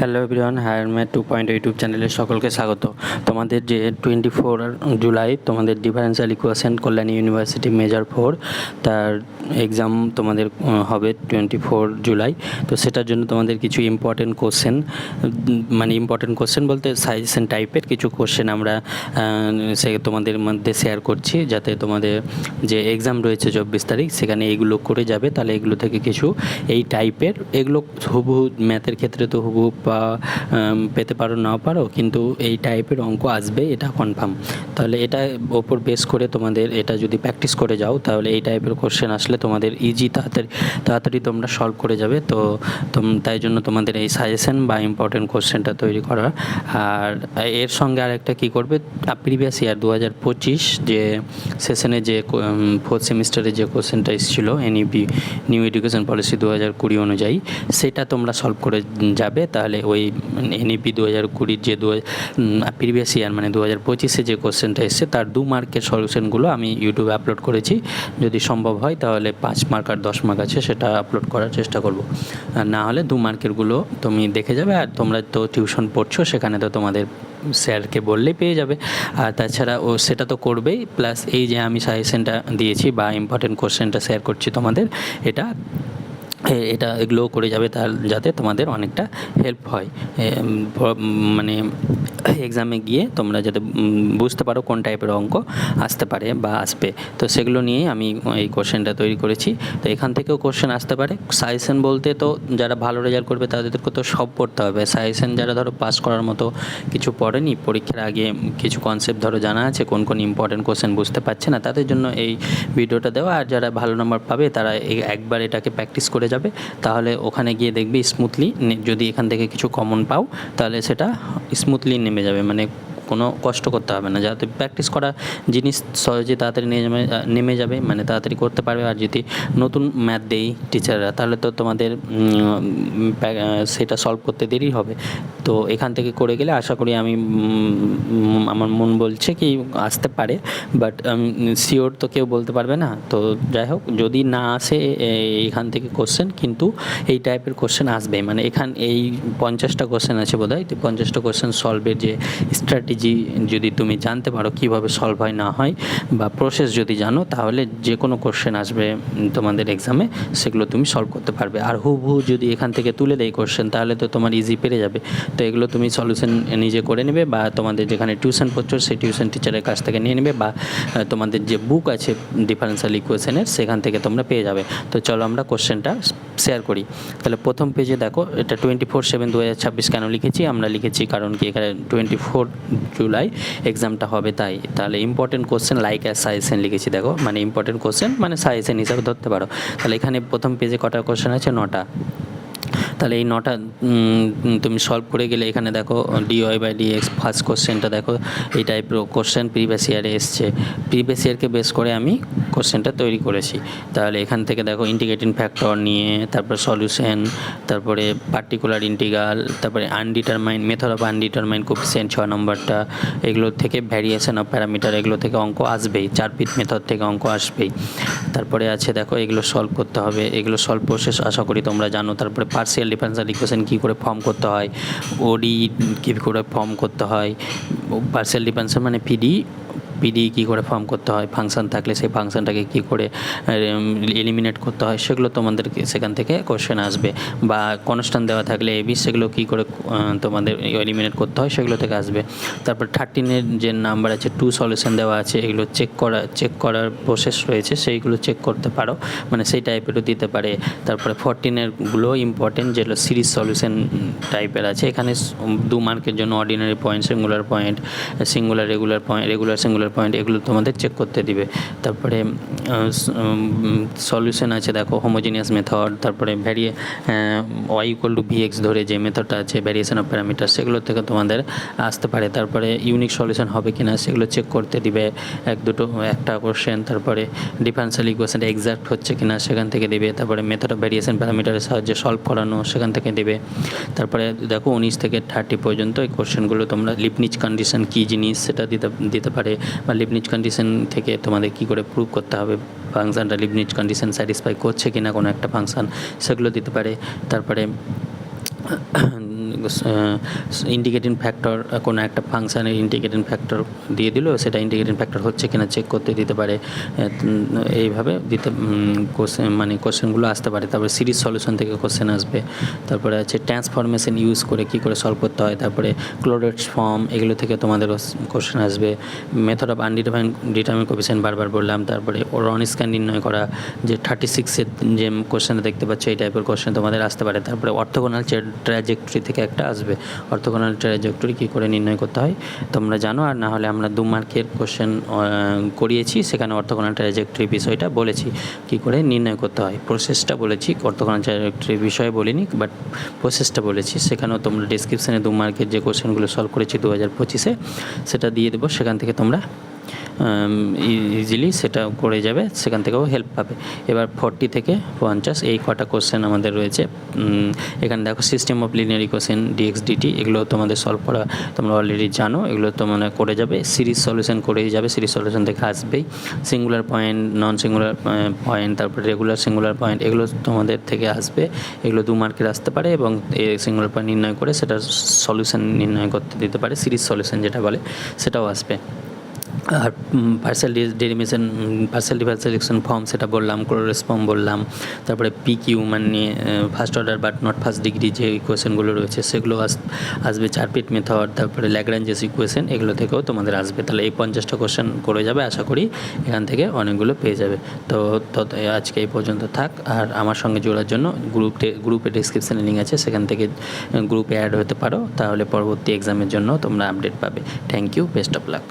Hello everyone, Higher Math 2.0 YouTube চ্যানেলে সকলকে স্বাগত। তোমাদের যে 24 জুলাই তোমাদের differential equation Kalyani University major 4 তার এক্সাম তোমাদের হবে 24 জুলাই। তো সেটার জন্য তোমাদের কিছু ইম্পর্টেন্ট কোশ্চেন, মানে ইম্পর্টেন্ট কোশ্চেন বলতে সাজেশন টাইপের কিছু কোশ্চেন আমরা সে তোমাদের মধ্যে শেয়ার করছি, যাতে তোমাদের যে এক্সাম রয়েছে 24 তারিখ সেখানে এইগুলো করে যাবে। তাহলে এগুলো থেকে কিছু এই টাইপের, এগুলো হুবহু ম্যাথের ক্ষেত্রে তো হুবহু বা পেতে পারো নাও পারো, কিন্তু এই টাইপের অঙ্ক আসবে এটা কনফার্ম। তাহলে এটা ওপর বেস করে তোমাদের এটা যদি প্র্যাকটিস করে যাও তাহলে এই টাইপের কোশ্চেন আসলে তোমাদের ইজি তাড়াতাড়ি তোমরা সলভ করে যাবে। তো তাই জন্য তোমাদের এই সাজেশন বা ইম্পর্টেন্ট কোশ্চেনটা তৈরি করা। আর এর সঙ্গে আরেকটা কী করবে, প্রিভিয়াস ইয়ার 2025 যে সেশনে যে ফোর্থ সেমিস্টারে যে কোশ্চেনটা এসেছিলো এনইপি নিউ এডুকেশন পলিসি 2020 অনুযায়ী, সেটা তোমরা সলভ করে যাবে। তাহলে ওই এনইপি 2020 যে প্রিভিয়াস ইয়ার মানে 2025-এ যে কোশ্চেনটা এসছে তার 2 মার্কের সলিউশনগুলো আমি ইউটিউবে আপলোড করেছি। যদি সম্ভব হয় তাহলে 5 মার্ক আর 10 মার্ক আছে সেটা আপলোড করার চেষ্টা করব, আর না হলে 2 মার্কেরগুলো তুমি দেখে যাবে। আর তোমরা তো টিউশন পড়ছো, সেখানে তো তোমাদের স্যারকে বললেই পেয়ে যাবে। আর তাছাড়া ও সেটা তো করবেই, প্লাস এই যে আমি সাজেশনটা দিয়েছি বা ইম্পর্টেন্ট কোশ্চেনটা শেয়ার করছি তোমাদের, এটা এগুলোও করে যাবে, তার যাতে তোমাদের অনেকটা হেল্প হয়, মানে এক্সামে গিয়ে তোমরা যাতে বুঝতে পারো কোন টাইপের অঙ্ক আসতে পারে বা আসবে। তো সেগুলো নিয়েই আমি এই কোশ্চেনটা তৈরি করেছি। তো এখান থেকেও কোশ্চেন আসতে পারে। সাজেশন বলতে তো যারা ভালো রেজাল্ট করবে তাদেরকে তো সব পড়তে হবে। সাজেশন যারা ধরো পাস করার মতো কিছু পড়েনি, পরীক্ষার আগে কিছু কনসেপ্ট ধরো জানা আছে, কোন কোন ইম্পর্টেন্ট কোশ্চেন বুঝতে পারছে না, তাদের জন্য এই ভিডিওটা দেওয়া। আর যারা ভালো নাম্বার পাবে তারা একবার এটাকে প্র্যাকটিস করে যাবে, তাহলে ওখানে গিয়ে দেখবে স্মুথলি, যদি এখান থেকে কিছু কমন পাও তাহলে সেটা স্মুথলি নেমে যাবে, মানে কোনো কষ্ট করতে হবে না। যাতে প্র্যাকটিস করা জিনিস সহজে তাড়াতাড়ি নেমে যাবে, মানে তাড়াতাড়ি করতে পারবে। আর যদি নতুন ম্যাথ দেই টিচাররা তাহলে তো তোমাদের সেটা সলভ করতে দেরি হবে। তো এখান থেকে করে গেলে আশা করি, আমি আমার মন বলছে কি আসতে পারে, বাট শিওর তো কেউ বলতে পারবে না। তো যাই হোক, যদি না আসে এইখান থেকে কোশ্চেন, কিন্তু এই টাইপের কোশ্চেন আসবে। মানে এই 50টা কোশ্চেন আছে বোধহয়, তো 50টা কোশ্চেন সলভের যে স্ট্র্যাটেজি যদি তুমি জানতে পারো কীভাবে সলভ হয় না হয়, বা প্রসেস যদি জানো, তাহলে যে কোনো কোশ্চেন আসবে তোমাদের এক্সামে সেগুলো তুমি সলভ করতে পারবে। আর হুবহু যদি এখান থেকে তুলে দেয় কোশ্চেন তাহলে তো তোমার ইজি পেরে যাবে। তো এগুলো তুমি সলিউশন নিজে করে নেবে, বা তোমাদের যেখানে টিউশন পড়ছো সেই টিউশন টিচারের কাছ থেকে নিয়ে নেবে, বা তোমাদের যে বুক আছে ডিফারেন্সিয়াল ইকুয়েশনের সেখান থেকে তোমরা পেয়ে যাবে। তো চলো আমরা কোশ্চেনটা শেয়ার করি। তাহলে প্রথম পেজে দেখো, এটা 24/7/2026 কেন লিখেছি, আমরা লিখেছি কারণ কি এখানে 24 জুলাই এক্সামটা হবে, তাই। তাহলে important question like as suggestion লিখেছি, দেখো মানে ইম্পর্টেন্ট কোশ্চেন মানে সাজেশন হিসাবে ধরতে পারো। তাহলে এখানে প্রথম পেজে কটা কোশ্চেন আছে, 9টা। তাহলে এই 9টা তুমি সলভ করে গেলে এখানে দেখো dy/dx ফার্স্ট কোশ্চেনটা দেখো এই টাইপের কোশ্চেন প্রিভিয়াস ইয়ারে এসছে। প্রিভিয়াস ইয়ারকে বেস করে আমি কোশ্চেনটা তৈরি করেছি। তাহলে এখান থেকে দেখো ইন্টিগ্রেটিং ফ্যাক্টর নিয়ে, তারপর সলিউশন, তারপরে পার্টিকুলার ইন্টিগ্রাল, তারপরে আনডিটারমাইন্ড মেথড অফ আনডিটারমাইন্ড কোফিসিয়েন্ট 6 নম্বরটা, এগুলো থেকে ভ্যারিয়েশন অফ প্যারামিটার, এগুলো থেকে অঙ্ক আসবেই। 4 পিট মেথড থেকে অঙ্ক আসবেই। তারপরে আছে দেখো এগুলো সলভ করতে হবে, এগুলো সলভ প্রসেস আশা করি তোমরা জানো। তারপরে পার্শিয়াল ডিফারেনশিয়াল ইকুয়েশন কী করে ফর্ম করতে হয়, ওডি কী করে ফর্ম করতে হয়, পার্শিয়াল ডিফারেনশিয়াল মানে পিডি কী করে ফর্ম করতে হয়, ফাংশন থাকলে সেই ফাংশনটাকে কী করে এলিমিনেট করতে হয়, সেগুলো তোমাদেরকে সেখান থেকে কোশ্চেন আসবে। বা কনস্ট্যান্ট দেওয়া থাকলে এবি, সেগুলো কী করে তোমাদের এলিমিনেট করতে হয় সেগুলো থেকে আসবে। তারপর 13-এর যে নাম্বার আছে 2 সলিউশন দেওয়া আছে, এগুলো চেক করার প্রসেস রয়েছে, সেইগুলো চেক করতে পারো, মানে সেই টাইপেরও দিতে পারে। তারপরে 14-এরগুলো ইম্পর্টেন্ট, যেগুলো সিরিজ সলিউশন টাইপের আছে। এখানে 2 মার্কের জন্য ordinary point, singular regular singular point, এগুলো তোমাদের চেক করতে দিবে। তারপরে সলিউশন আছে দেখো হোমোজিনিয়াস মেথড, তারপরে y=vx ধরে যে মেথডটা আছে ভ্যারিয়েশন অফ প্যারামিটার, সেগুলো থেকে তোমাদের আসতে পারে। তারপরে ইউনিক সলিউশন হবে কিনা সেগুলো চেক করতে দিবে, একটা কোশ্চেন। তারপরে ডিফারেন্সিয়াল ইকুয়েশনটা এক্সাক্ট হচ্ছে কিনা সেখান থেকে দিবে। তারপরে মেথড অফ ভ্যারিয়েশন প্যারামিটারের সাহায্যে সলভ করানো, সেখান থেকে দিবে। তারপরে দেখো 19 থেকে 30 পর্যন্ত এই কোশ্চেনগুলো তোমরা লিবনিজ কন্ডিশন কী জিনিস সেটা দিতে পারে, বা লিবনিজ কন্ডিশন থেকে তোমাদের কী করে প্রুভ করতে হবে ফাংশনটা লিবনিজ কন্ডিশন স্যাটিসফাই করছে কিনা কোনো একটা ফাংশন, সেগুলো দিতে পারে। তারপরে ইন্ডিকেটিং ফ্যাক্টর, কোনো একটা ফাংশানের ইন্ডিকেটিং ফ্যাক্টর দিয়ে দিল, সেটা ইন্ডিকেটিং ফ্যাক্টর হচ্ছে কিনা চেক করতে দিতে পারে। এইভাবে দিতে কোশ্চেনগুলো আসতে পারে। তারপরে সিরিজ সলিউশন থেকে কোশ্চেন আসবে। তারপরে আছে ট্রান্সফরমেশন ইউজ করে কী করে সলভ করতে হয়। তারপরে ক্লোরেটস ফর্ম, এগুলো থেকে তোমাদের কোশ্চেন আসবে। মেথড অফ ডিটারমিন কোএফিসিয়েন্ট বারবার বললাম। তারপরে রন স্ক্যান নির্ণয় করা, যে 36-এর যে কোশ্চেনটা দেখতে পাচ্ছ এই টাইপের কোশ্চেন তোমাদের আসতে পারে। তারপরে অর্থোগোনাল ট্র্যাজেক্টরি থেকে একটা আসবে, অর্থোগোনাল ট্র্যাজেক্টরি কী করে নির্ণয় করতে হয় তোমরা জানো। আর না হলে আমরা 2 মার্কের কোশ্চেন করিয়েছি, সেখানে অর্থোগোনাল ট্র্যাজেক্টরি বিষয়টা বলেছি কী করে নির্ণয় করতে হয়। প্রসেসটা বলেছি, অর্থোগোনাল ট্র্যাজেক্টরি বিষয়ে বলিনি, বাট প্রসেসটা বলেছি। সেখানেও তোমরা ডিসক্রিপশানে 2 মার্কের যে কোশ্চেনগুলো সলভ করেছি 2025-এ সেটা দিয়ে দেবো, সেখান থেকে তোমরা ইজিলি সেটা করে যাবে, সেখান থেকেও হেল্প পাবে। এবার 40 থেকে 50 এই কটা কোশ্চেন আমাদের রয়েছে। এখানে দেখো system of linear equation dx dt, এগুলো তোমাদের সলভ করা তোমরা অলরেডি জানো, এগুলো তোমরা করে যাবে। সিরিজ সলিউশন করেই যাবে, সিরিজ সলিউশন থেকে আসবেই। Singular point, non singular point, তারপরে রেগুলার সিঙ্গুলার পয়েন্ট, এগুলো তোমাদের থেকে আসবে। এগুলো 2 মার্কের আসতে পারে এবং সিঙ্গুলার পয়েন্ট নির্ণয় করে সেটা সলিউশন নির্ণয় করতে দিতে পারে, সিরিজ সলিউশন যেটা বলে সেটাও আসবে। আর partial derivation, partial differentiation form সেটা বললাম, ক্লোরেটস ফর্ম বললাম। তারপরে পিকিউ মানে first order but not first degree যে ইকুয়েশনগুলো রয়েছে সেগুলো আসবে। চারপিট মেথড, তারপরে ল্যাগ্রাঞ্জেস ইকুয়েশন, এগুলো থেকেও তোমাদের আসবে। তাহলে এই 50টা কোশ্চেন করে যাবে, আশা করি এখান থেকে অনেকগুলো পেয়ে যাবে। তো আজকে এই পর্যন্ত থাক। আর আমার সঙ্গে জোড়ার জন্য গ্রুপে ডিসক্রিপশানে লিঙ্ক আছে, সেখান থেকে গ্রুপে অ্যাড হতে পারো, তাহলে পরবর্তী এক্সামের জন্য তোমরা আপডেট পাবে। Thank you, best of lakh.